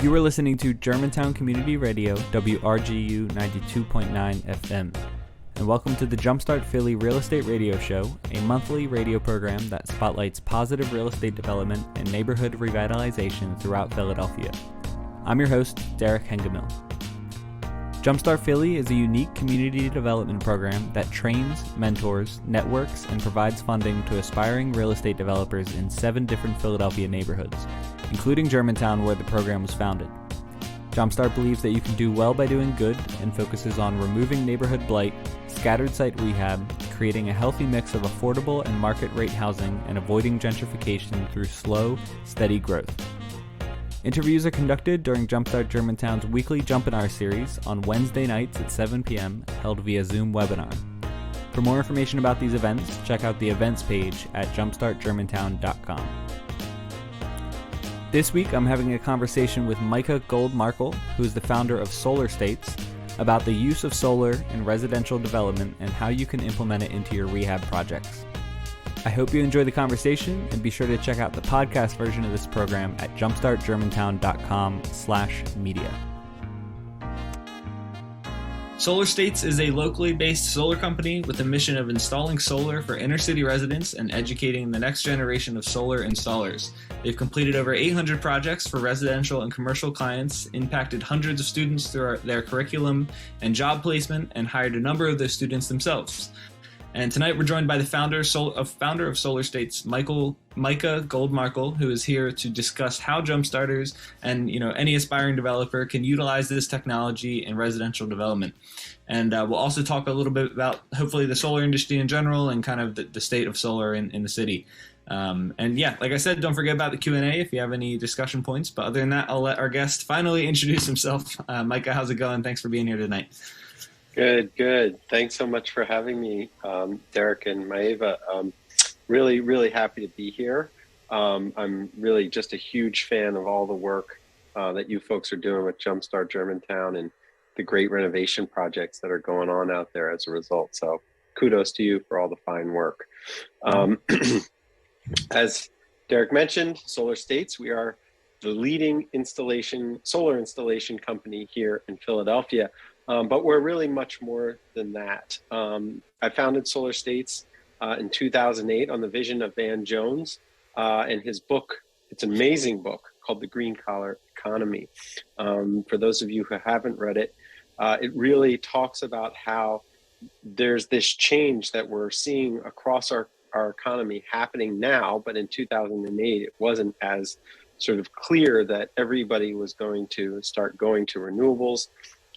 You are listening to Germantown Community Radio, WRGU 92.9 FM. And welcome to the Jumpstart Philly Real Estate Radio Show, a monthly radio program that spotlights positive real estate development and neighborhood revitalization throughout Philadelphia. I'm your host, Derek Hengemil. Jumpstart Philly is a unique community development program that trains, mentors, networks, and provides funding to aspiring real estate developers in 7 different Philadelphia neighborhoods, including Germantown, where the program was founded. Jumpstart believes that you can do well by doing good and focuses on removing neighborhood blight, scattered site rehab, creating a healthy mix of affordable and market rate housing, and avoiding gentrification through slow, steady growth. Interviews are conducted during Jumpstart Germantown's weekly Jumpinar series on Wednesday nights at 7 p.m. held via Zoom webinar. For more information about these events, check out the events page at jumpstartgermantown.com. This week, I'm having a conversation with Micah Gold-Markel, who is the founder of Solar States, about the use of solar in residential development and how you can implement it into your rehab projects. I hope you enjoy the conversation, and be sure to check out the podcast version of this program at jumpstartgermantown.com/media. Solar States is a locally based solar company with a mission of installing solar for inner city residents and educating the next generation of solar installers. They've completed over 800 projects for residential and commercial clients, impacted hundreds of students through their curriculum and job placement, and hired a number of those students themselves. And tonight we're joined by the founder of Solar States, Micah Gold-Markel, who is here to discuss how Jumpstarters and any aspiring developer can utilize this technology in residential development. And we'll also talk a little bit about hopefully the solar industry in general and kind of the state of solar in the city. And yeah, like I said, don't forget about the Q&A if you have any discussion points. But other than that, I'll let our guest finally introduce himself. Micah, how's it going? Thanks for being here tonight. Good. Thanks so much for having me, Derek and Maeva. Really happy to be here. I'm really just a huge fan of all the work that you folks are doing with Jumpstart Germantown and the great renovation projects that are going on out there as a result. So kudos to you for all the fine work. As Derek mentioned, Solar States, we are the leading solar installation company here in Philadelphia. But we're really much more than that. I founded Solar States in 2008 on the vision of Van Jones and his book. It's an amazing book called The Green Collar Economy. For those of you who haven't read it, it really talks about how there's this change that we're seeing across our economy happening now, but in 2008, it wasn't as sort of clear that everybody was going to start going to renewables.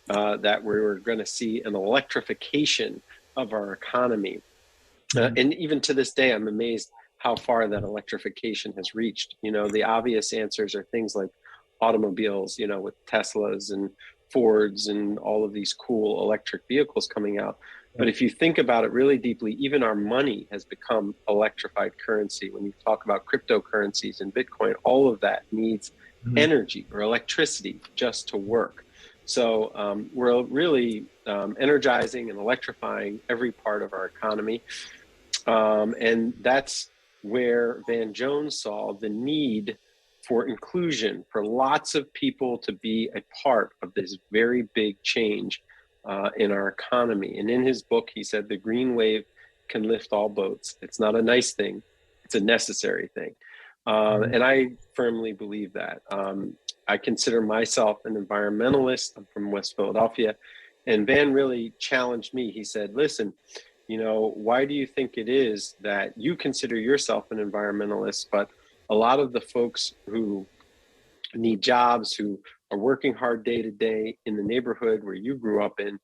That we were going to see an electrification of our economy. And even to this day, I'm amazed how far that electrification has reached. The obvious answers are things like automobiles, with Teslas and Fords and all of these cool electric vehicles coming out. But if you think about it really deeply, even our money has become electrified currency. When you talk about cryptocurrencies and Bitcoin, all of that needs energy or electricity just to work. So we're really energizing and electrifying every part of our economy. And that's where Van Jones saw the need for inclusion, for lots of people to be a part of this very big change in our economy. And in his book, he said, the green wave can lift all boats. It's not a nice thing. It's a necessary thing. And I firmly believe that. I consider myself an environmentalist. I'm from West Philadelphia. And Van really challenged me. He said, listen, why do you think it is that you consider yourself an environmentalist, but a lot of the folks who need jobs, who are working hard day to day in the neighborhood where you grew up in,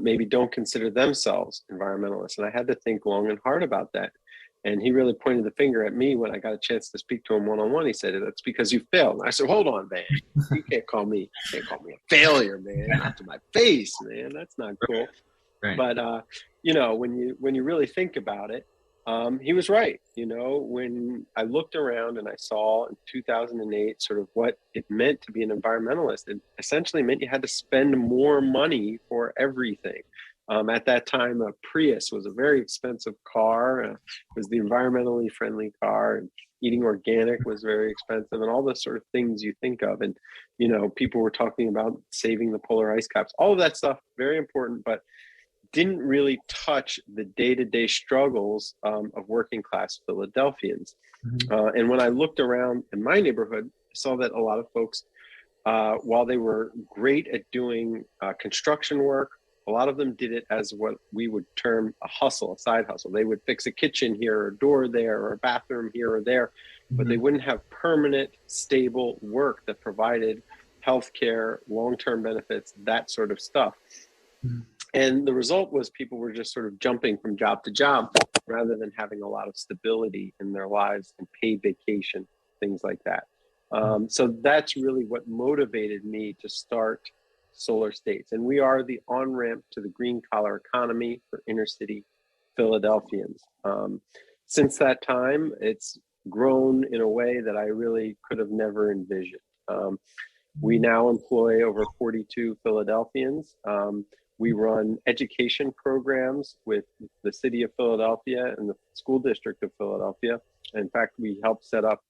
maybe don't consider themselves environmentalists? And I had to think long and hard about that. And he really pointed the finger at me when I got a chance to speak to him one-on-one. He said, that's because you failed. And I said, hold on, man. You can't call me a failure, man. Not to my face, man. That's not cool. Right. But, when you really think about it, he was right. When I looked around and I saw in 2008 sort of what it meant to be an environmentalist, it essentially meant you had to spend more money for everything. At that time, a Prius was a very expensive car. It was the environmentally friendly car. And, eating organic was very expensive, and all the sort of things you think of. And, people were talking about saving the polar ice caps, all of that stuff, very important, but didn't really touch the day-to-day struggles of working class Philadelphians. Mm-hmm. And when I looked around in my neighborhood, I saw that a lot of folks, while they were great at doing construction work, a lot of them did it as what we would term a hustle, a side hustle. They would fix a kitchen here, or a door there, or a bathroom here or there, but they wouldn't have permanent, stable work that provided healthcare, long-term benefits, that sort of stuff. Mm-hmm. And the result was people were just sort of jumping from job to job rather than having a lot of stability in their lives and paid vacation, things like that. So that's really what motivated me to start Solar States. And we are the on-ramp to the green collar economy for inner city Philadelphians. Since that time, it's grown in a way that I really could have never envisioned. We now employ over 42 Philadelphians. We run education programs with the city of Philadelphia and the school district of Philadelphia. In fact, we helped set up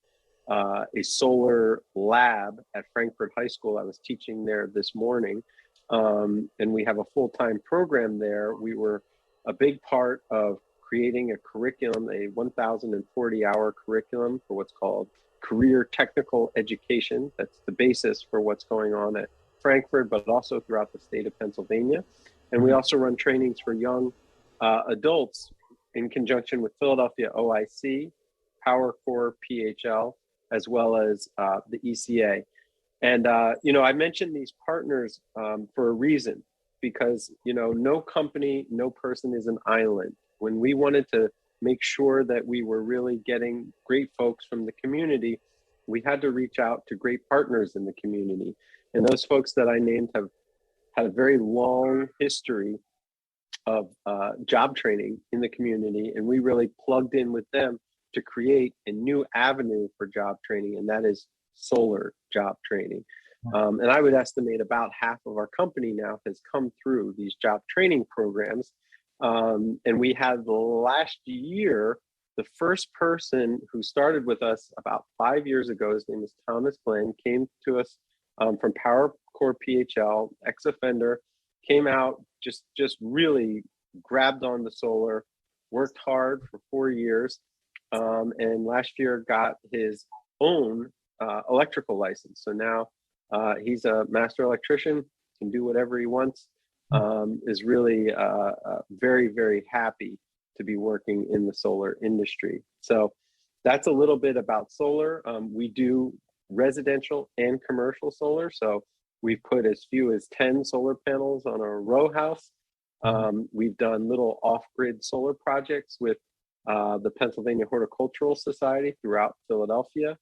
a solar lab at Frankfurt High School. I was teaching there this morning, and we have a full-time program there. We were a big part of creating a curriculum, a 1,040-hour curriculum for what's called career technical education. That's the basis for what's going on at Frankfurt, but also throughout the state of Pennsylvania. And we also run trainings for young adults in conjunction with Philadelphia OIC, Power Corps PHL, as well as the ECA. And, I mentioned these partners for a reason, because, no company, no person is an island. When we wanted to make sure that we were really getting great folks from the community, we had to reach out to great partners in the community. And those folks that I named have had a very long history of job training in the community. And we really plugged in with them to create a new avenue for job training, and that is solar job training. And I would estimate about half of our company now has come through these job training programs. And we had last year, the first person who started with us about 5 years ago, his name is Thomas Glenn, came to us from Power Corps PHL, ex-offender, came out, just really grabbed on the solar, worked hard for 4 years, and last year got his own electrical license. So now he's a master electrician, can do whatever he wants, is really very, very happy to be working in the solar industry. So that's a little bit about solar. We do residential and commercial solar. So we've put as few as 10 solar panels on a row house. We've done little off-grid solar projects with the Pennsylvania Horticultural Society throughout Philadelphia.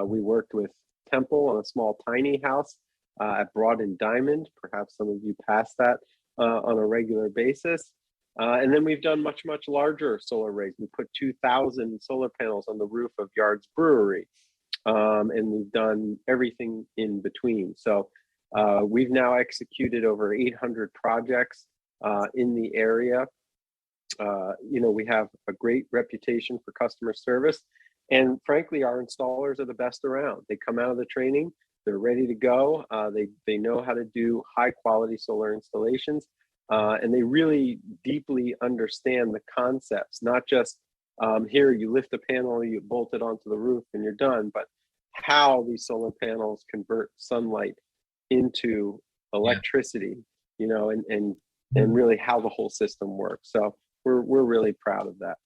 We worked with Temple on a small tiny house at Broad and Diamond. Perhaps some of you pass that on a regular basis. And then we've done much, much larger solar arrays. We put 2,000 solar panels on the roof of Yards Brewery. And we've done everything in between. So we've now executed over 800 projects in the area. We have a great reputation for customer service. And frankly, our installers are the best around. They come out of the training, they're ready to go. They know how to do high quality solar installations. And they really deeply understand the concepts, not just here you lift a panel, you bolt it onto the roof and you're done, but how these solar panels convert sunlight into electricity, and really how the whole system works. So we're really proud of that.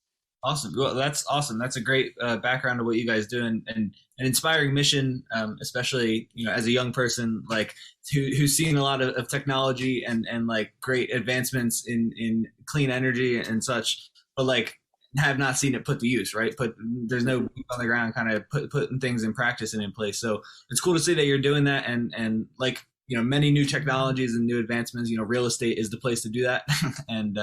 Awesome. Well, that's awesome. That's a great background of what you guys do, and an inspiring mission, especially, as a young person, like who's seen a lot of technology and like great advancements in clean energy and such, but like have not seen it put to use, right? There's no boots on the ground kind of putting things in practice and in place. So it's cool to see that you're doing that. And like, many new technologies and new advancements, real estate is the place to do that. And,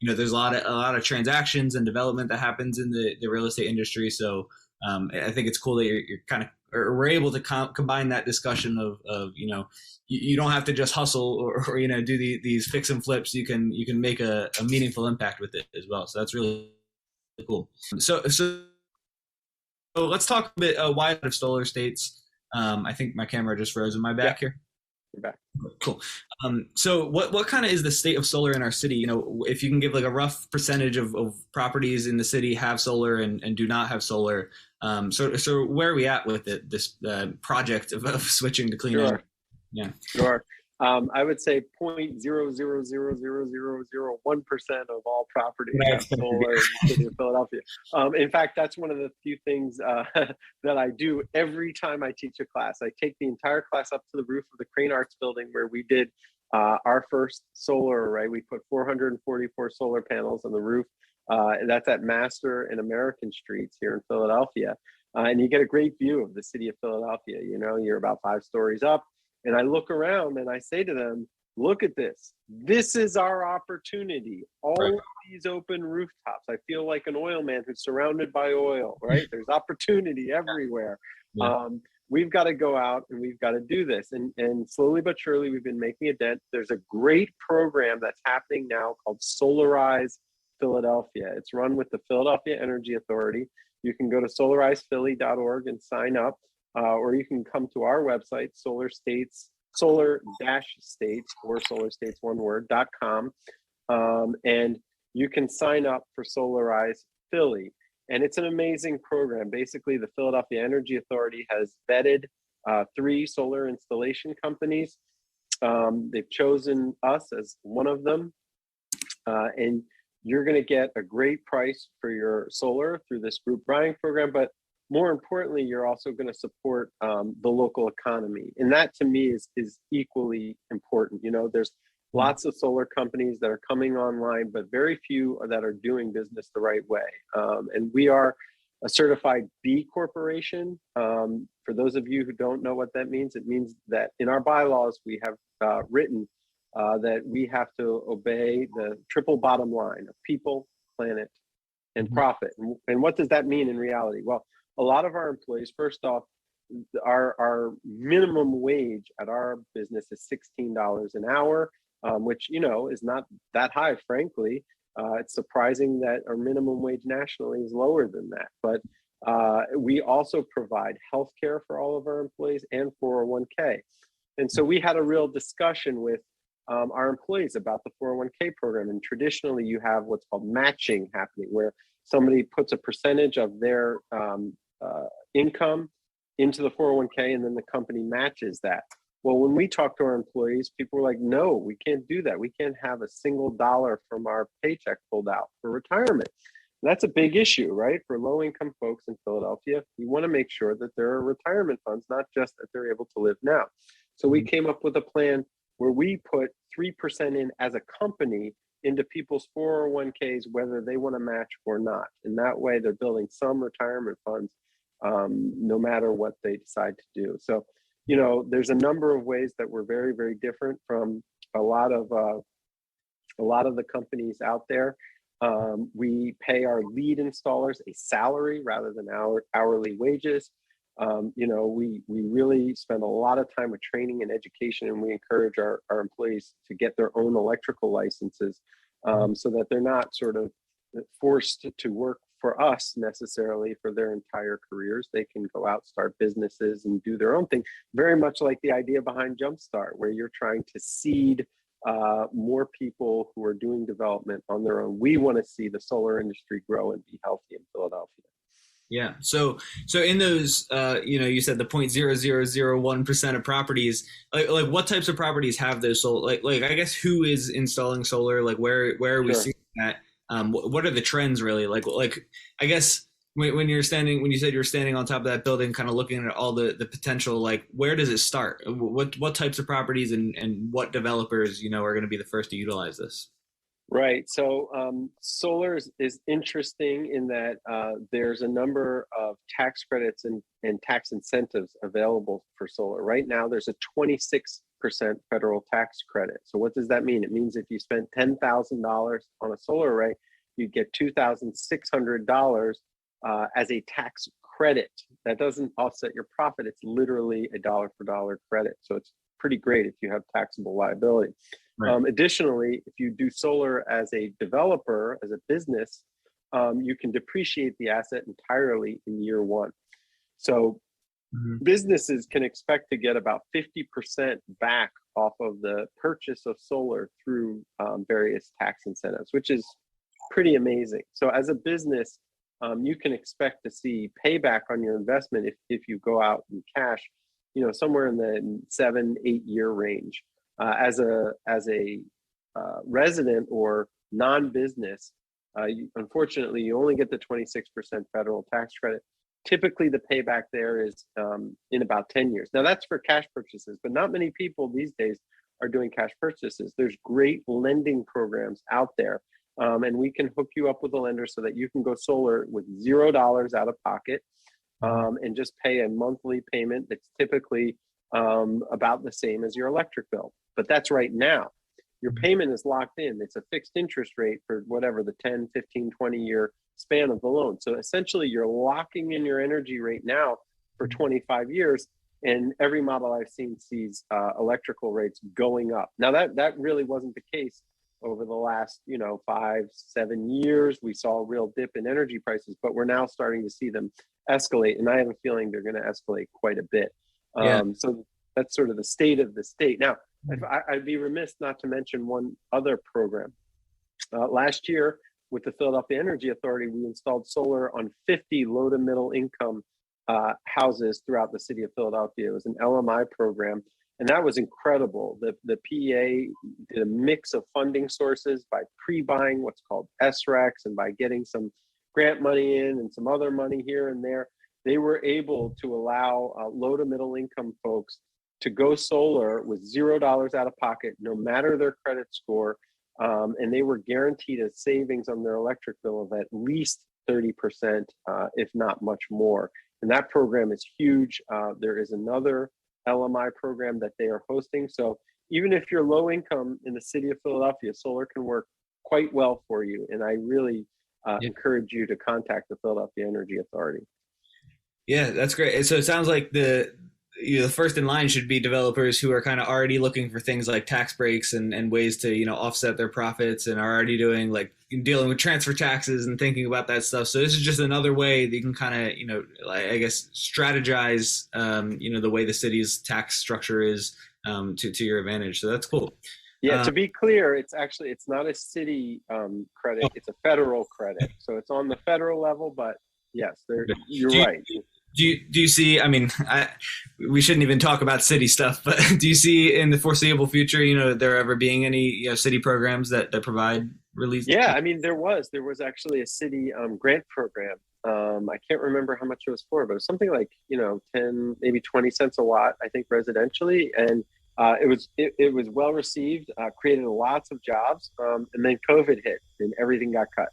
there's a lot of transactions and development that happens in the real estate industry. So I think it's cool that you're kind of, or we're able to combine that discussion of you don't have to just hustle or do these fix and flips. You can make a meaningful impact with it as well. So that's really cool. So So let's talk a bit wide of solar states. I think my camera just froze in my back here. You're back. Cool. So what kind of is the state of solar in our city? You know, if you can give like a rough percentage of properties in the city have solar and do not have solar. So where are we at with this project of switching to clean energy? Yeah. Sure. I would say 0.0000001% of all properties have solar in the city of Philadelphia. In fact, that's one of the few things that I do every time I teach a class. I take the entire class up to the roof of the Crane Arts building where we did our first solar array. We put 444 solar panels on the roof. That's at Master and American Streets here in Philadelphia. And you get a great view of the city of Philadelphia. You know, you're about 5 stories up. And I look around and I say to them, look at this. This is our opportunity. All of these open rooftops. I feel like an oil man who's surrounded by oil, right? There's opportunity everywhere. Yeah. We've got to go out and we've got to do this. And slowly but surely, we've been making a dent. There's a great program that's happening now called Solarize Philadelphia. It's run with the Philadelphia Energy Authority. You can go to solarizephilly.org and sign up. Or you can come to our website, solar-states, or solarstates1word.com, and you can sign up for Solarize Philly. And it's an amazing program. Basically, the Philadelphia Energy Authority has vetted 3 solar installation companies. They've chosen us as one of them. And you're going to get a great price for your solar through this group buying program, but more importantly, you're also going to support the local economy. And that to me is equally important. You know, there's lots of solar companies that are coming online, but very few that are doing business the right way. And we are a certified B corporation. For those of you who don't know what that means, it means that in our bylaws, we have written that we have to obey the triple bottom line of people, planet, and profit. And what does that mean in reality? Well, a lot of our employees, first off, our minimum wage at our business is $16 an hour, which, you know, is not that high, frankly. It's surprising that our minimum wage nationally is lower than that. But we also provide healthcare for all of our employees and 401k. And so we had a real discussion with our employees about the 401k program. And traditionally, you have what's called matching happening, where somebody puts a percentage of their income into the 401k and then the company matches that. Well, when we talk to our employees, people were like, no, we can't do that. We can't have a single dollar from our paycheck pulled out for retirement. And that's a big issue, right? For low income folks in Philadelphia, we want to make sure that there are retirement funds, not just that they're able to live now. So we came up with a plan where we put 3% in as a company into people's 401ks, whether they want to match or not. And that way they're building some retirement funds, no matter what they decide to do. So, you know, there's a number of ways that we're very, very different from a lot of the companies out there. We pay our lead installers a salary rather than hourly wages. You know, we really spend a lot of time with training and education, and we encourage our employees to get their own electrical licenses so that they're not sort of forced to work for us necessarily for their entire careers. They can go out, start businesses, and do their own thing, very much like the idea behind Jumpstart, where you're trying to seed more people who are doing development on their own. We want to see the solar industry grow and be healthy in Philadelphia. Yeah. So in those, you know, you said the 0.0001% of properties, like what types of properties have those solar? Like I guess who is installing solar? Like where are we seeing that? What are the trends really? Like I guess when you said you're standing on top of that building, kind of looking at all the potential, like where does it start? What types of properties and what developers, you know, are going to be the first to utilize this? Right. So solar is interesting in that there's a number of tax credits and tax incentives available for solar. Right now, there's a 26% federal tax credit. So what does that mean? It means if you spent $10,000 on a solar array, you get $2,600 as a tax credit. That doesn't offset your profit. It's literally a dollar for dollar credit. So it's pretty great if you have taxable liability. Right. Additionally, if you do solar as a developer, as a business, you can depreciate the asset entirely in year one. So Mhm. businesses can expect to get about 50% back off of the purchase of solar through various tax incentives, which is pretty amazing. So as a business, you can expect to see payback on your investment if you go out in cash, somewhere in the 7-8 year range. As a resident or non-business, unfortunately, you only get the 26% federal tax credit. Typically, the payback there is in about 10 years. Now, that's for cash purchases, but not many people these days are doing cash purchases. There's great lending programs out there, and we can hook you up with a lender so that you can go solar with $0 out of pocket and just pay a monthly payment that's typically about the same as your electric bill. But that's right now. Your payment is locked in. It's a fixed interest rate for whatever the 10, 15, 20-year span of the loan. So essentially, you're locking in your energy rate now for 25 years. And every model I've seen sees electrical rates going up. Now, that really wasn't the case over the last 5-7 years. We saw a real dip in energy prices, but we're now starting to see them escalate. And I have a feeling they're going to escalate quite a bit. So that's sort of the state of the state. Now, I'd be remiss not to mention one other program. Last year, with the Philadelphia Energy Authority, we installed solar on 50 low to middle income houses throughout the city of Philadelphia. It was an LMI program, and that was incredible. The PEA did a mix of funding sources by pre-buying what's called SRECs and by getting some grant money in and some other money here and there. They were able to allow low to middle income folks to go solar with $0 out of pocket, no matter their credit score. And they were guaranteed a savings on their electric bill of at least 30%, if not much more. And that program is huge. There is another LMI program that they are hosting. So even if you're low income in the city of Philadelphia, solar can work quite well for you. And I really encourage you to contact the Philadelphia Energy Authority. Yeah, that's great. So it sounds like the first in line should be developers who are kind of already looking for things like tax breaks and ways to, offset their profits and are already dealing with transfer taxes and thinking about that stuff. So this is just another way that you can kind of, I guess, strategize, the way the city's tax structure is to your advantage. So that's cool. Yeah, to be clear, it's not a city credit. It's a federal credit. So it's on the federal level, but yes, you're right. Do you see, we shouldn't even talk about city stuff, but do you see in the foreseeable future, there ever being any, city programs that provide relief? Yeah, there was actually a city grant program. I can't remember how much it was for, but it was something like, 10, maybe 20 cents a watt, I think residentially. And it was well received, created lots of jobs. And then COVID hit and everything got cut.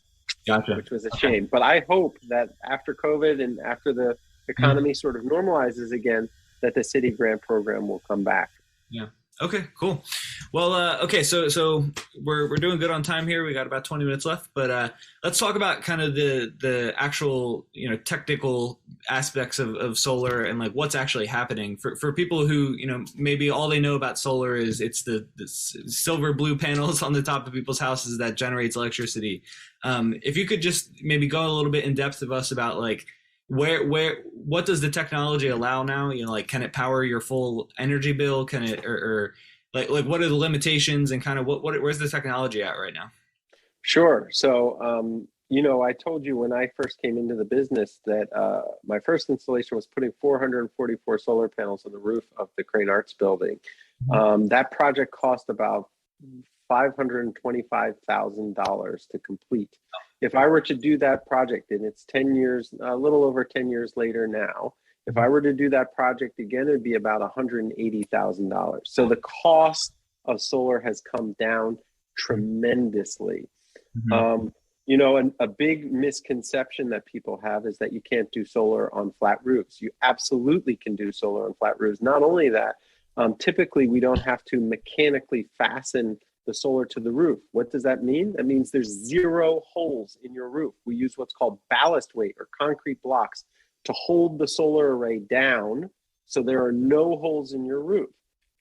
Gotcha. Which was a shame. But I hope that after COVID and after the economy sort of normalizes again, that the city grant program will come back. Yeah. Okay, cool. Well, okay. So we're doing good on time here. We got about 20 minutes left, but let's talk about kind of the actual, technical aspects of solar and like what's actually happening for people who, maybe all they know about solar is it's the silver blue panels on the top of people's houses that generates electricity. If you could just maybe go a little bit in depth of us about like, what does the technology allow now? Can it power your full energy bill? Can it, or like what are the limitations and kind of where's the technology at right now? Sure. So, I told you when I first came into the business that my first installation was putting 444 solar panels on the roof of the Crane Arts building. That project cost about $525,000 to complete. If I were to do that project, and it's 10 years, a little over 10 years later now, if I were to do that project again, it'd be about $180,000. So the cost of solar has come down tremendously. Mm-hmm. A big misconception that people have is that you can't do solar on flat roofs. You absolutely can do solar on flat roofs. Not only that, typically we don't have to mechanically fasten the solar to the roof. What does that mean? That means there's 0 holes in your roof. We use what's called ballast weight or concrete blocks to hold the solar array down, so there are no holes in your roof.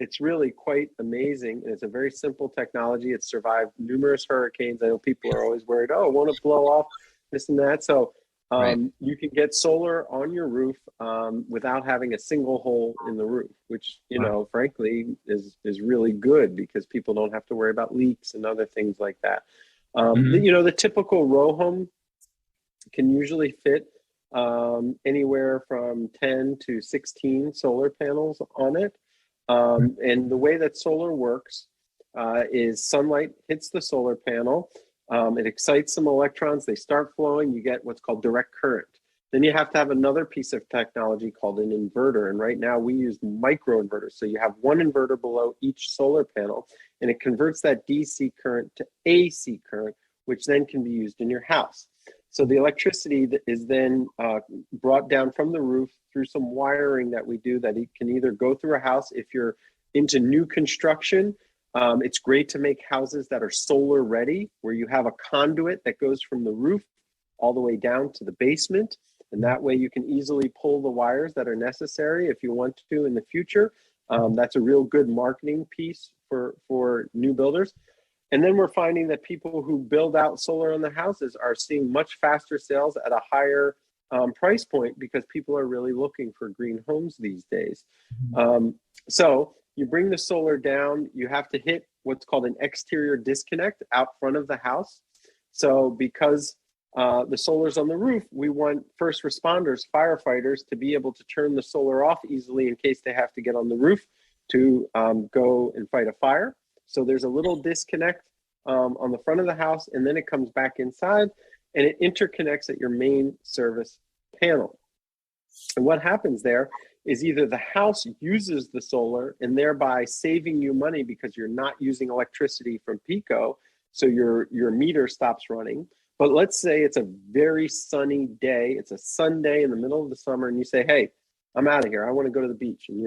It's really quite amazing. It's a very simple technology. It's survived numerous hurricanes. I know people are always worried, won't it blow off, this and that. So Right. You can get solar on your roof without having a single hole in the roof, which, Wow. frankly, is really good because people don't have to worry about leaks and other things like that. Mhm. The typical row home can usually fit anywhere from 10 to 16 solar panels on it. And the way that solar works is sunlight hits the solar panel. It excites some electrons. They start flowing. You get what's called direct current. Then you have to have another piece of technology called an inverter. And right now we use microinverters. So you have one inverter below each solar panel, and it converts that DC current to AC current, which then can be used in your house. So the electricity that is then brought down from the roof through some wiring that we do that it can either go through a house. If you're into new construction, it's great to make houses that are solar ready, where you have a conduit that goes from the roof all the way down to the basement. And that way you can easily pull the wires that are necessary if you want to in the future. That's a real good marketing piece for new builders. And then we're finding that people who build out solar on the houses are seeing much faster sales at a higher price point because people are really looking for green homes these days. So you bring the solar down, you have to hit what's called an exterior disconnect out front of the house. So because the solar's on the roof, we want first responders, firefighters, to be able to turn the solar off easily in case they have to get on the roof to go and fight a fire. So there's a little disconnect on the front of the house, and then it comes back inside, and it interconnects at your main service panel. And what happens there is either the house uses the solar and thereby saving you money because you're not using electricity from Pico, so your meter stops running. But let's say it's a very sunny day, it's a Sunday in the middle of the summer, and you say, hey, I'm out of here, I want to go to the beach. And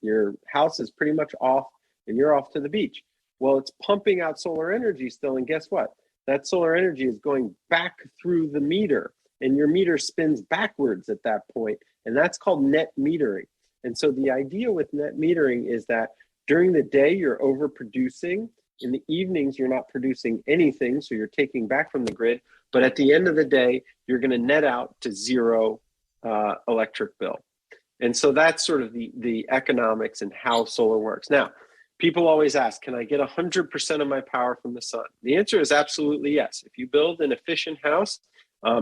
your house is pretty much off, and you're off to the beach. Well, it's pumping out solar energy still, and guess what? That solar energy is going back through the meter, and your meter spins backwards at that point, and that's called net metering. And so the idea with net metering is that during the day, you're overproducing. In the evenings, you're not producing anything, so you're taking back from the grid. But at the end of the day, you're going to net out to zero electric bill. And so that's sort of the economics and how solar works. Now, people always ask, can I get 100% of my power from the sun? The answer is absolutely yes. If you build an efficient house,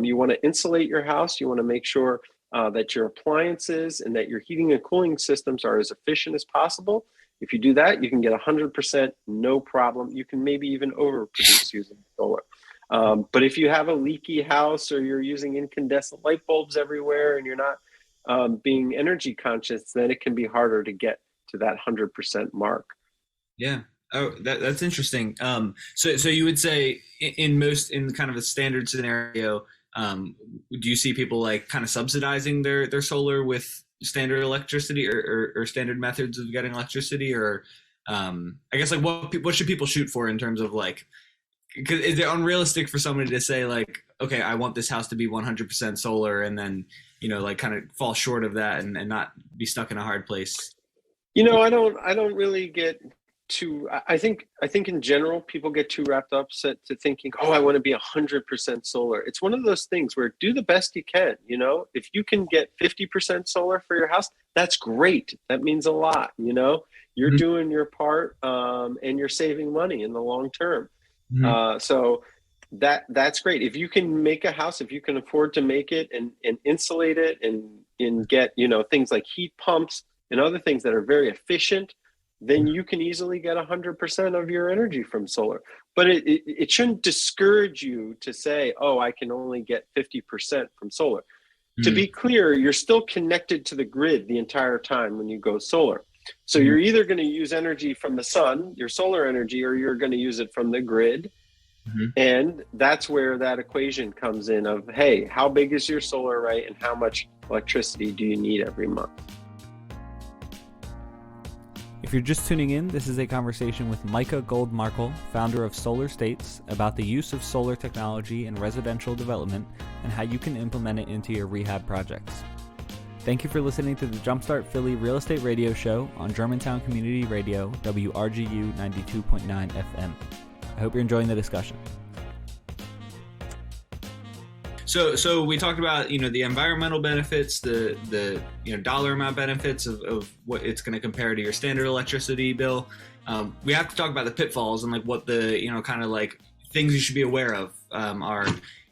you want to insulate your house. You want to make sure that your appliances and that your heating and cooling systems are as efficient as possible. If you do that, you can get 100%, no problem. You can maybe even overproduce using solar. But if you have a leaky house or you're using incandescent light bulbs everywhere and you're not being energy conscious, then it can be harder to get to that 100% mark. Yeah. Oh, that's interesting. So you would say in kind of a standard scenario, do you see people like kind of subsidizing their solar with standard electricity or standard methods of getting electricity, or I guess like what should people shoot for in terms of like, because is it unrealistic for somebody to say like, okay, I want this house to be 100% solar, and then like kind of fall short of that and not be stuck in a hard place? I don't really get too. I think in general people get too wrapped up to thinking, oh, I want to be 100% solar. It's one of those things where do the best you can. If you can get 50% solar for your house, that's great. That means a lot. You're doing your part, and you're saving money in the long term. So that's great. If you can make a house, if you can afford to make it and insulate it and get things like heat pumps and other things that are very efficient, then you can easily get 100% of your energy from solar. But it shouldn't discourage you to say, oh, I can only get 50% from solar. To be clear, you're still connected to the grid the entire time when you go solar. So you're either going to use energy from the sun, your solar energy, or you're going to use it from the grid. And that's where that equation comes in of, hey, how big is your solar array and how much electricity do you need every month? If you're just tuning in, this is a conversation with Micah Gold-Markel, founder of Solar States, about the use of solar technology in residential development and how you can implement it into your rehab projects. Thank you for listening to the Jumpstart Philly Real Estate Radio Show on Germantown Community Radio, WRGU 92.9 FM. I hope you're enjoying the discussion. So we talked about, the environmental benefits, the dollar amount benefits of what it's going to compare to your standard electricity bill. We have to talk about the pitfalls and like what the, kind of like things you should be aware of are,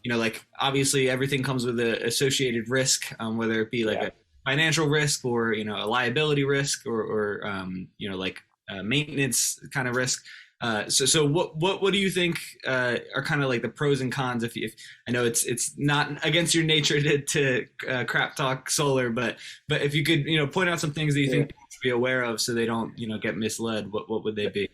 like obviously everything comes with an associated risk, whether it be like a financial risk or, a liability risk or maintenance kind of risk. So what do you think are kind of like the pros and cons? If I know it's not against your nature to crap talk solar, but if you could point out some things that you think people should be aware of so they don't get misled, what would they be?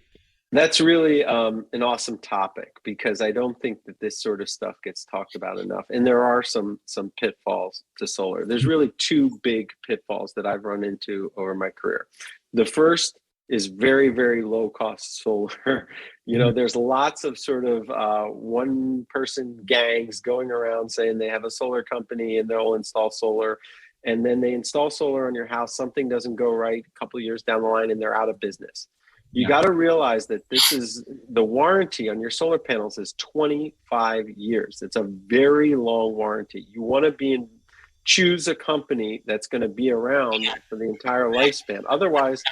That's really an awesome topic, because I don't think that this sort of stuff gets talked about enough. And there are some pitfalls to solar. There's really two big pitfalls that I've run into over my career. The first is very, very low cost solar. There's lots of sort of one person gangs going around saying they have a solar company and they'll install solar. And then they install solar on your house. Something doesn't go right a couple of years down the line and they're out of business. You got to realize that this is the warranty on your solar panels is 25 years. It's a very long warranty. You want to choose a company that's going to be around for the entire lifespan. Otherwise,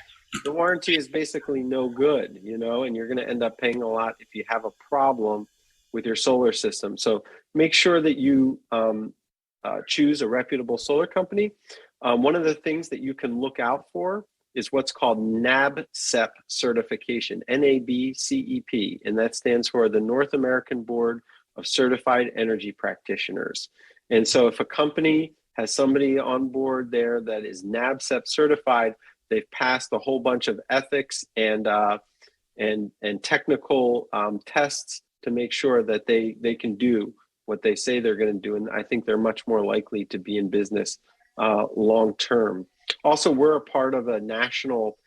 the warranty is basically no good, and you're going to end up paying a lot if you have a problem with your solar system. So make sure that you choose a reputable solar company. One of the things that you can look out for is what's called NABCEP certification, NABCEP, and that stands for the North American Board of Certified Energy Practitioners. And so if a company has somebody on board there that is NABCEP certified, they've passed a whole bunch of ethics and technical tests to make sure that they can do what they say they're going to do. And I think they're much more likely to be in business long term. Also, we're a part of a national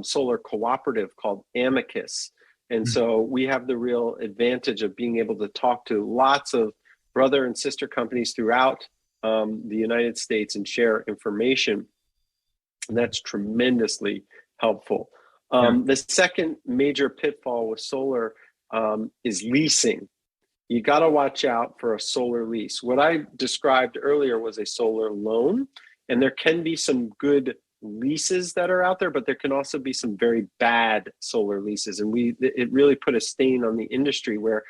solar cooperative called Amicus. And so we have the real advantage of being able to talk to lots of brother and sister companies throughout the United States and share information. And that's tremendously helpful. The second major pitfall with solar is leasing. You got to watch out for a solar lease. What I described earlier was a solar loan. And there can be some good leases that are out there, but there can also be some very bad solar leases. And it really put a stain on the industry where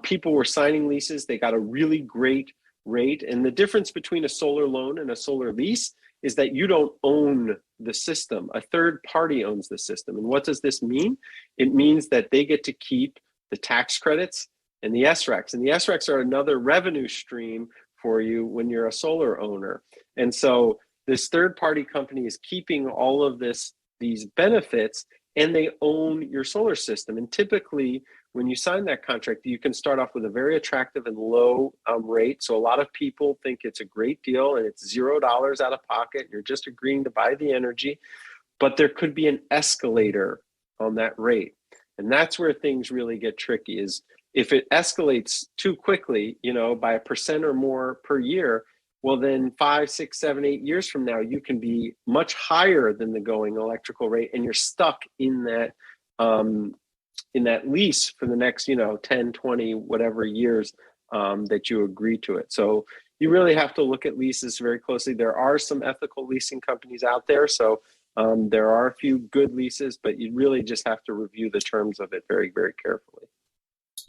people were signing leases. They got a really great rate. And the difference between a solar loan and a solar lease is that you don't own the system. A third party owns the system. And what does this mean? It means that they get to keep the tax credits and the SRECs. And the SRECs are another revenue stream for you when you're a solar owner. And so this third party company is keeping all of these benefits, and they own your solar system. And typically when you sign that contract, you can start off with a very attractive and low rate. So a lot of people think it's a great deal and it's $0 out of pocket. You're just agreeing to buy the energy, but there could be an escalator on that rate. And that's where things really get tricky, is if it escalates too quickly, by 1% or more per year, well, then 5, 6, 7, 8 years from now, you can be much higher than the going electrical rate, and you're stuck in that lease for the next, 10, 20, whatever years that you agree to it. So you really have to look at leases very closely. There are some ethical leasing companies out there, so there are a few good leases, but you really just have to review the terms of it very, very carefully.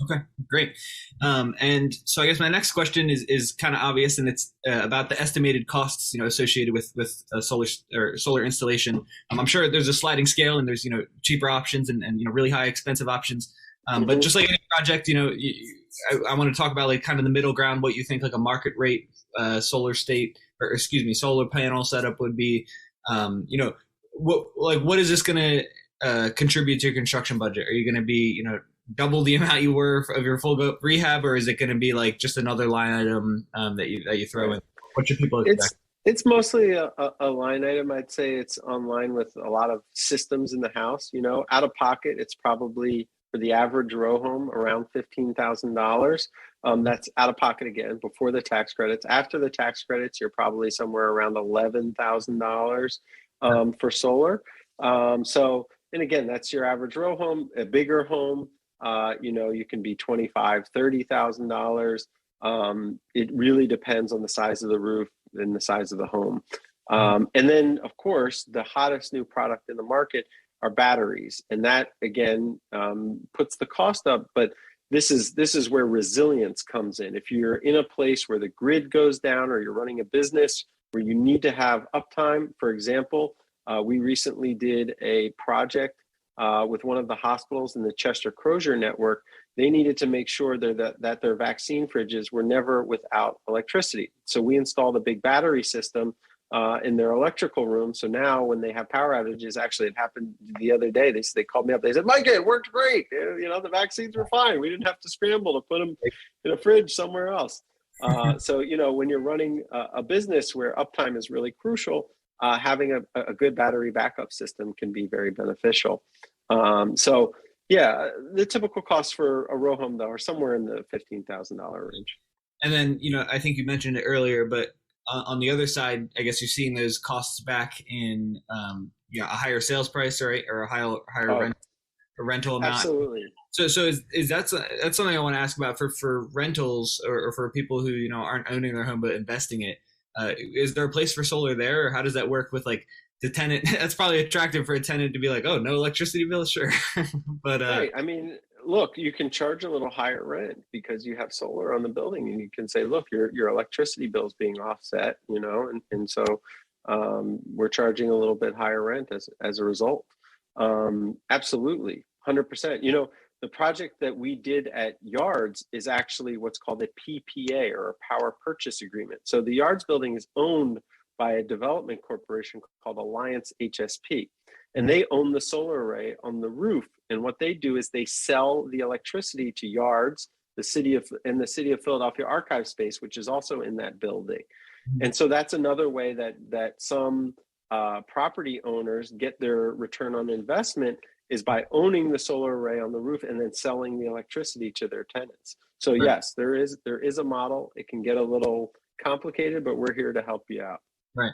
Okay, great. And so I guess my next question is kind of obvious, and it's about the estimated costs, associated with solar installation. I'm sure there's a sliding scale, and there's cheaper options and really high expensive options. But just like any project, I want to talk about like kind of the middle ground, what you think like a market rate solar panel setup would be. What is this going to contribute to your construction budget? Are you going to be double the amount you were of your full rehab, or is it going to be like just another line item that you throw in? What should people expect? It's mostly a line item. I'd say it's online with a lot of systems in the house. Out of pocket, it's probably for the average row home around $15,000. That's out of pocket again before the tax credits. After the tax credits, you're probably somewhere around $11,000 for solar. And again, that's your average row home. A bigger home, you can be $25,000, $30,000. It really depends on the size of the roof and the size of the home. And then, of course, the hottest new product in the market are batteries. And that, again, puts the cost up. But this is where resilience comes in. If you're in a place where the grid goes down, or you're running a business where you need to have uptime, for example, we recently did a project with one of the hospitals in the Chester-Crozier network. They needed to make sure that their vaccine fridges were never without electricity. So we installed a big battery system in their electrical room. So now when they have power outages, actually it happened the other day, they called me up, they said, Micah, it worked great. The vaccines were fine. We didn't have to scramble to put them in a fridge somewhere else. So, when you're running a business where uptime is really crucial, having a good battery backup system can be very beneficial. So yeah, the typical costs for a row home, though, are somewhere in the $15,000 range. And then, I think you mentioned it earlier, but on the other side, I guess you're seeing those costs back in a higher sales price, right, or a higher rental amount. Absolutely. So is that's something I want to ask about for rentals or for people who aren't owning their home but investing it. Is there a place for solar there, or how does that work with like the tenant? That's probably attractive for a tenant to be like, oh, no electricity bill, sure. But right. I mean, look, you can charge a little higher rent because you have solar on the building, and you can say, look, your electricity bill is being offset, and so we're charging a little bit higher rent as a result. Absolutely, 100%. The project that we did at Yards is actually what's called a PPA, or a power purchase agreement. So the Yards building is owned by a development corporation called Alliance HSP. And they own the solar array on the roof. And what they do is they sell the electricity to Yards, the city of Philadelphia archive space, which is also in that building. And so that's another way that some property owners get their return on investment, is by owning the solar array on the roof and then selling the electricity to their tenants. So right. Yes, there is a model. It can get a little complicated, but we're here to help you out. Right.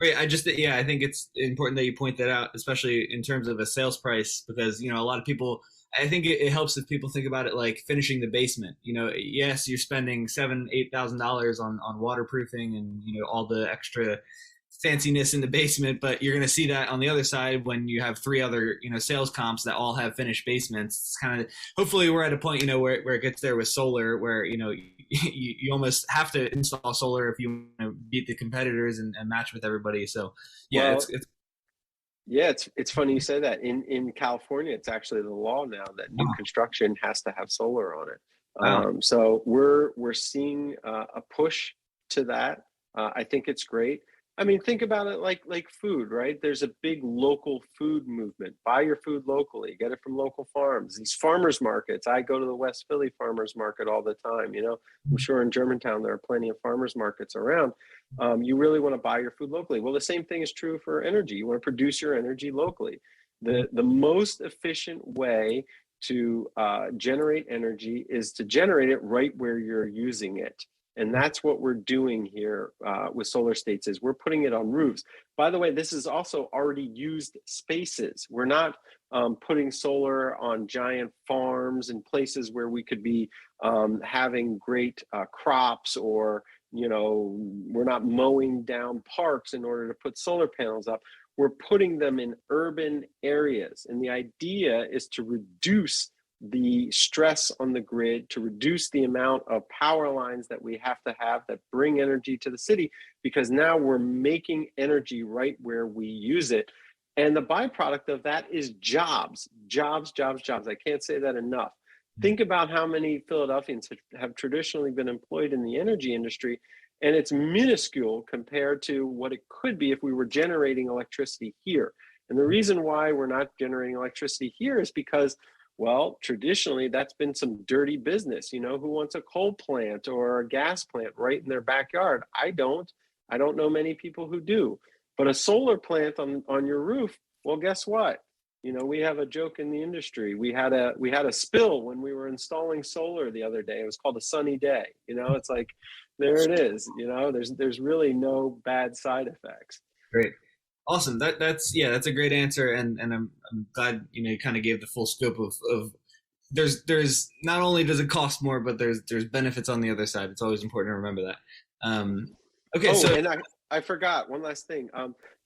I think it's important that you point that out, especially in terms of a sales price, because, a lot of people, I think it helps if people think about it like finishing the basement. Yes, you're spending $7,000-8,000 on waterproofing and, all the extra fanciness in the basement, but you're going to see that on the other side when you have 3 other, sales comps that all have finished basements. It's kind of, hopefully we're at a point, where it gets there with solar, where, you almost have to install solar if you want to beat the competitors and match with everybody. So yeah, it's funny you say that. In California, it's actually the law now that new construction has to have solar on it. Wow. So we're seeing a push to that. I think it's great. I mean, think about it like food, right? There's a big local food movement. Buy your food locally, get it from local farms. These farmers markets, I go to the West Philly farmers market all the time. I'm sure in Germantown there are plenty of farmers markets around. You really want to buy your food locally. Well, the same thing is true for energy. You want to produce your energy locally. The most efficient way to generate energy is to generate it right where you're using it. And that's what we're doing here with Solar States, is we're putting it on roofs. By the way, this is also already used spaces. We're not putting solar on giant farms and places where we could be having great crops, or, we're not mowing down parks in order to put solar panels up. We're putting them in urban areas. And the idea is to reduce the stress on the grid, to reduce the amount of power lines that we have to have that bring energy to the city, because now we're making energy right where we use it. And the byproduct of that is jobs. I can't say that enough. Think about how many Philadelphians have traditionally been employed in the energy industry, and it's minuscule compared to what it could be if we were generating electricity here. And the reason why we're not generating electricity here is because, well, traditionally, that's been some dirty business. Who wants a coal plant or a gas plant right in their backyard? I don't know many people who do. But a solar plant on your roof, well, guess what? We have a joke in the industry. We had a spill when we were installing solar the other day. It was called a sunny day. It's like, there it is. There's really no bad side effects. Great. Awesome. That's a great answer, and I'm glad you kind of gave the full scope of there's not only does it cost more, but there's benefits on the other side. It's always important to remember that. Okay, so and I forgot one last thing.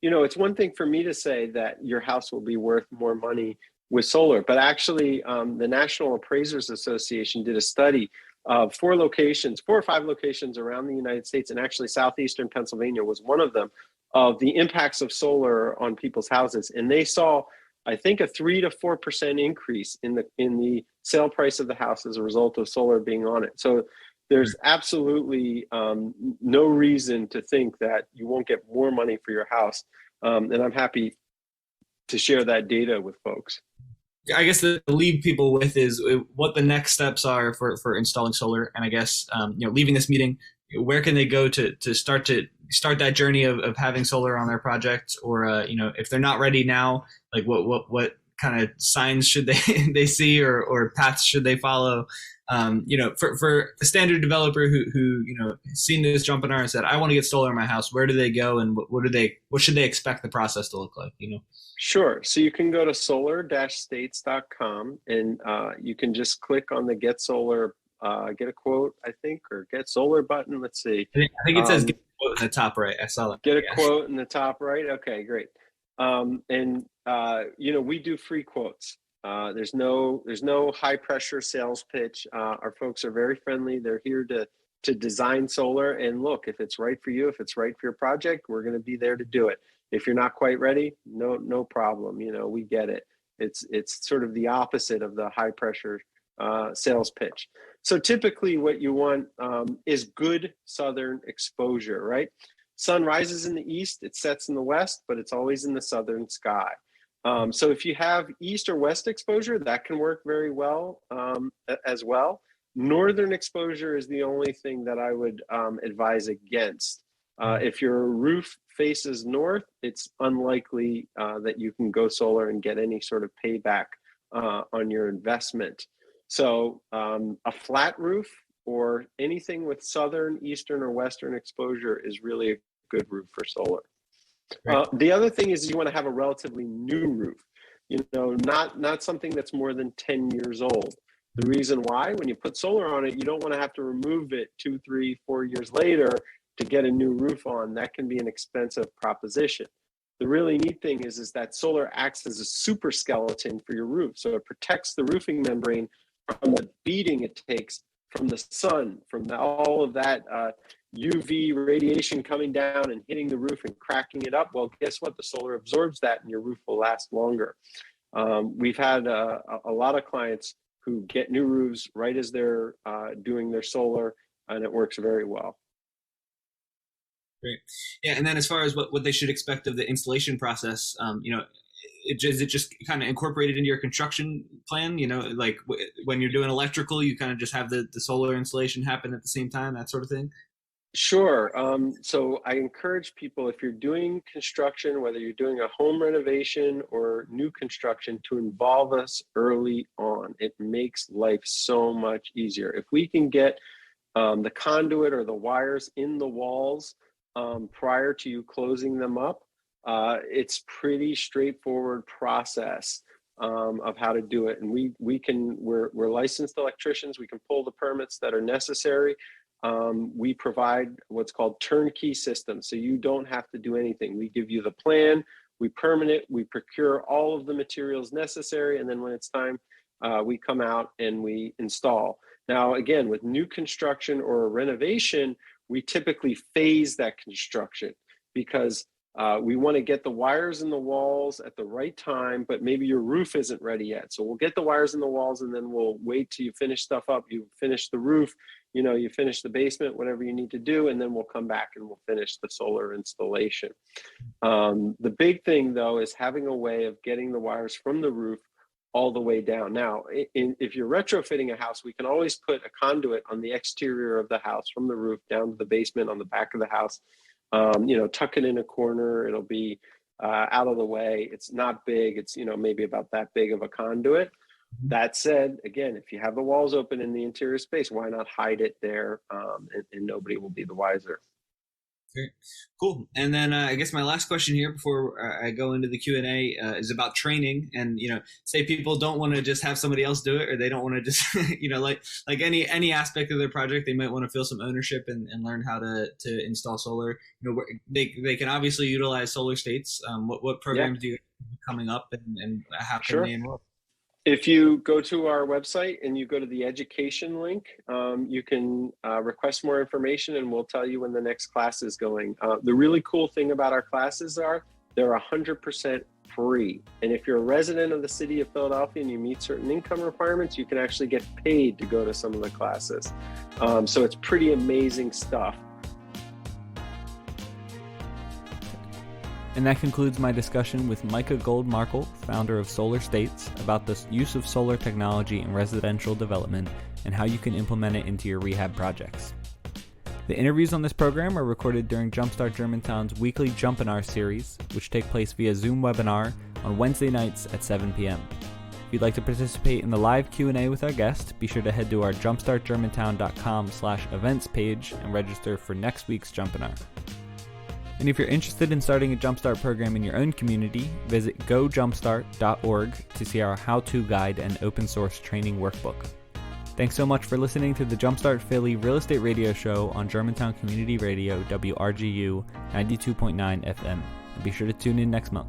It's one thing for me to say that your house will be worth more money with solar, but actually, the National Appraisers Association did a study of 4 or 5 locations around the United States, and actually southeastern Pennsylvania was one of them, of the impacts of solar on people's houses, and they saw, I think, a 3 to 4% increase in the sale price of the house as a result of solar being on it. So there's absolutely no reason to think that you won't get more money for your house, and I'm happy to share that data with folks. I guess to leave people with is what the next steps are for installing solar, and I guess leaving this meeting, where can they go to start that journey of having solar on their project, or if they're not ready now, like what kind of signs should they see, or paths should they follow? For a standard developer who has seen this jump webinar and said, I want to get solar in my house, where do they go, and what should they expect the process to look like? Sure. So you can go to solar-states.com, and you can just click on the Get Solar, get a quote, I think, or Get Solar button. Let's see. I think it says Get a quote in the top right. I saw that. Get a quote in the top right. Okay, great. We do free quotes. There's no high pressure sales pitch. Our folks are very friendly. They're here to design solar, and look, if it's right for you, if it's right for your project, we're going to be there to do it. If you're not quite ready, no problem. We get it. It's sort of the opposite of the high pressure sales pitch. So typically what you want is good southern exposure, right? Sun rises in the east, it sets in the west, but it's always in the southern sky. So if you have east or west exposure, that can work very well as well. Northern exposure is the only thing that I would advise against. If your roof faces north, it's unlikely that you can go solar and get any sort of payback on your investment. So a flat roof or anything with southern, eastern, or western exposure is really a good roof for solar. The other thing is you want to have a relatively new roof, not something that's more than 10 years old. The reason why, when you put solar on it, you don't want to have to remove it 2, 3, 4 years later to get a new roof on. That can be an expensive proposition. The really neat thing is that solar acts as a super skeleton for your roof. So it protects the roofing membrane from the beating it takes from the sun, from all of that UV radiation coming down and hitting the roof and cracking it up. Well, guess what? The solar absorbs that and your roof will last longer. We've had a lot of clients who get new roofs right as they're doing their solar, and it works very well. Great. Yeah, and then as far as what they should expect of the installation process, is it just kind of incorporated into your construction plan? Like when you're doing electrical, you kind of just have the solar installation happen at the same time, that sort of thing? Sure. So I encourage people, if you're doing construction, whether you're doing a home renovation or new construction, to involve us early on. It makes life so much easier. If we can get the conduit or the wires in the walls prior to you closing them up, it's pretty straightforward process of how to do it. And we're licensed electricians. We can pull the permits that are necessary. We provide what's called turnkey systems. So you don't have to do anything. We give you the plan, we permit it, we procure all of the materials necessary. And then when it's time, we come out and we install. Now, again, with new construction or a renovation, we typically phase that construction because we want to get the wires in the walls at the right time, but maybe your roof isn't ready yet. So we'll get the wires in the walls and then we'll wait till you finish stuff up. You finish the roof, you finish the basement, whatever you need to do, and then we'll come back and we'll finish the solar installation. The big thing though is having a way of getting the wires from the roof all the way down. Now, if you're retrofitting a house, we can always put a conduit on the exterior of the house from the roof down to the basement on the back of the house. Tuck it in a corner. It'll be out of the way. It's not big. It's, maybe about that big of a conduit. That said, again, if you have the walls open in the interior space, why not hide it there? And nobody will be the wiser. Great. Cool. And then I guess my last question here before I go into the Q&A is about training. And, say people don't want to just have somebody else do it, or they don't want to just, like any aspect of their project, they might want to feel some ownership and learn how to install solar. They can obviously utilize Solar States. What programs do you have coming up, and how can they enroll? If you go to our website and you go to the education link, you can request more information, and we'll tell you when the next class is going. The really cool thing about our classes are they're 100% free. And if you're a resident of the city of Philadelphia and you meet certain income requirements, you can actually get paid to go to some of the classes. So it's pretty amazing stuff. And that concludes my discussion with Micah Gold-Markel, founder of Solar States, about the use of solar technology in residential development and how you can implement it into your rehab projects. The interviews on this program are recorded during Jumpstart Germantown's weekly Jumpinar series, which take place via Zoom webinar on Wednesday nights at 7 p.m. If you'd like to participate in the live Q&A with our guest, be sure to head to our jumpstartgermantown.com/events page and register for next week's Jumpinar. And if you're interested in starting a Jumpstart program in your own community, visit gojumpstart.org to see our how-to guide and open source training workbook. Thanks so much for listening to the Jumpstart Philly Real Estate Radio Show on Germantown Community Radio, WRGU 92.9 FM. And be sure to tune in next month.